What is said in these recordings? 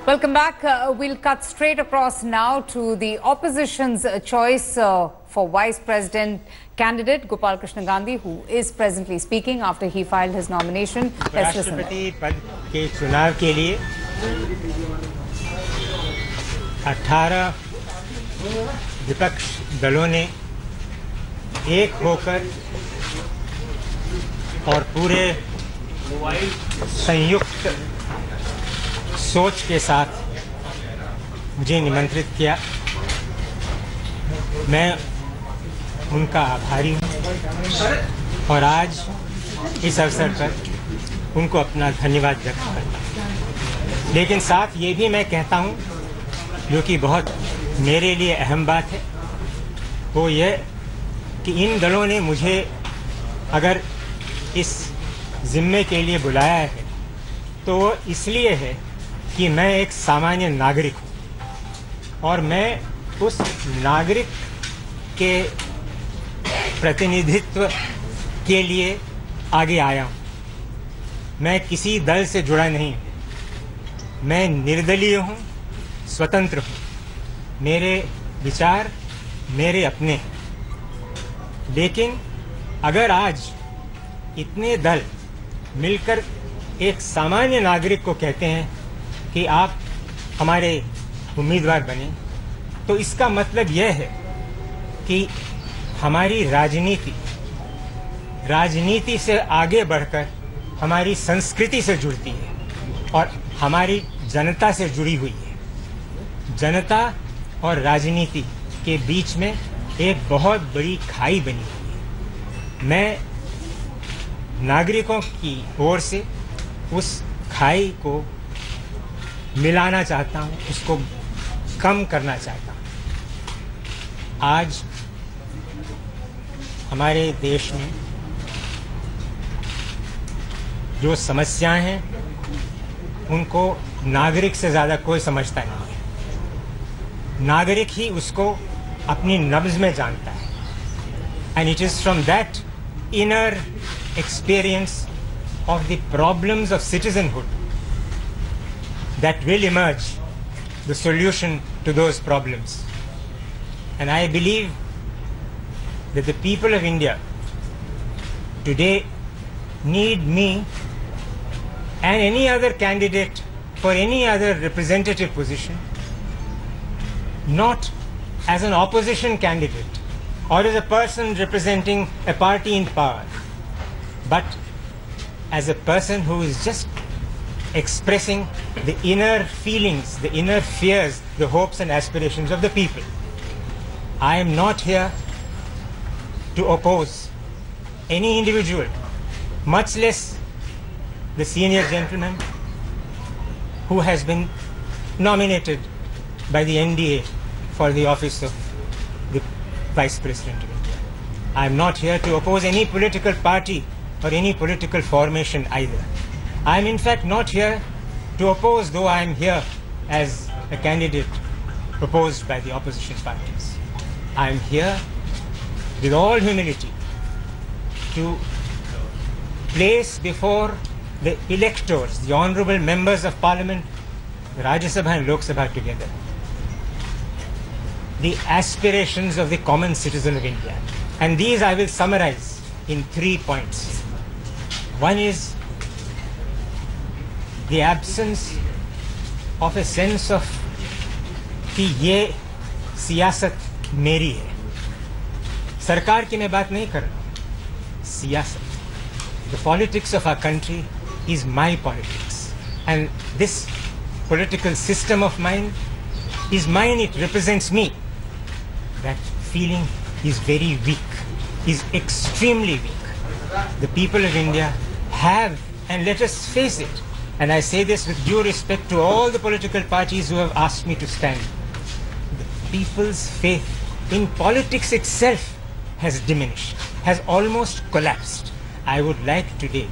Welcome back. We'll cut straight across now to the opposition's choice for Vice President candidate Gopal Krishna Gandhi, who is presently speaking after he filed his nomination. Let's listen. राष्ट्रपति पद के चुनाव के लिए 18 विपक्ष दलों ने एक होकर और पूरे संयुक्त सोच के साथ मुझे निमंत्रित किया। मैं उनका आभारी हूँ और आज इस अवसर पर उनको अपना धन्यवाद व्यक्त करता हूँ। लेकिन साथ ये भी मैं कहता हूँ, जो कि बहुत मेरे लिए अहम बात है, वो ये कि इन दलों ने मुझे अगर इस जिम्मे के लिए बुलाया है तो वो इसलिए है कि मैं एक सामान्य नागरिक हूँ और मैं उस नागरिक के प्रतिनिधित्व के लिए आगे आया हूँ। मैं किसी दल से जुड़ा नहीं हूँ, मैं निर्दलीय हूँ, स्वतंत्र हूँ। मेरे विचार मेरे अपने हैं। लेकिन अगर आज इतने दल मिलकर एक सामान्य नागरिक को कहते हैं कि आप हमारे उम्मीदवार बने, तो इसका मतलब यह है कि हमारी राजनीति से आगे बढ़कर हमारी संस्कृति से जुड़ती है और हमारी जनता से जुड़ी हुई है। जनता और राजनीति के बीच में एक बहुत बड़ी खाई बनी हुई है। मैं नागरिकों की ओर से उस खाई को मिलाना चाहता हूँ, उसको कम करना चाहता हूँ। आज हमारे देश में जो समस्याएं हैं उनको नागरिक से ज़्यादा कोई समझता नहीं है। नागरिक ही उसको अपनी नब्ज में जानता है। And it is from that inner experience of the problems of citizenhood that will emerge the solution to those problems. And I believe that the people of India today need me and any other candidate for any other representative position, not as an opposition candidate or as a person representing a party in power, but as a person who is just expressing the inner feelings, the inner fears, the hopes and aspirations of the people. I am not here to oppose any individual, much less the senior gentleman who has been nominated by the NDA for the office of the Vice President of India. I am not here to oppose any political party or any political formation either. I am in fact not here to oppose, though I am here as a candidate proposed by the opposition parties. I am here with all humility to place before the electors, the honorable members of parliament, Rajya Sabha and Lok Sabha together, the aspirations of the common citizen of India. And these I will summarize in 3 points. One is the absence of a sense of कि ये सियासत मेरी है। सरकार की मैं बात नहीं कर रहा हूँ, सियासत। The politics of our country is my politics, and this political system of mine is mine. It represents me. That feeling is very weak, is extremely weak. The people of India have, and let us face it, and I say this with due respect to all the political parties who have asked me to stand, the people's faith in politics itself has diminished, has almost collapsed. I would like today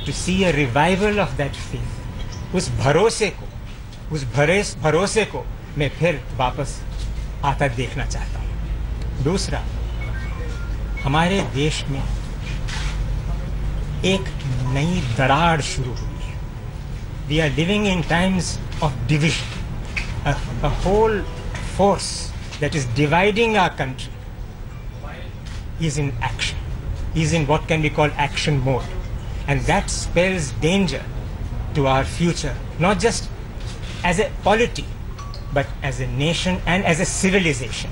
to see a revival of that faith. उस भरोसे को मैं फिर वापस आता देखना चाहता हूँ। दूसरा, हमारे देश में एक नई दरार शुरू हुई है। we are living in times of division. A whole force that is dividing our country is in action, is in what can be called action mode. And that spells danger to our future, not just as a polity, but as a nation and as a civilization.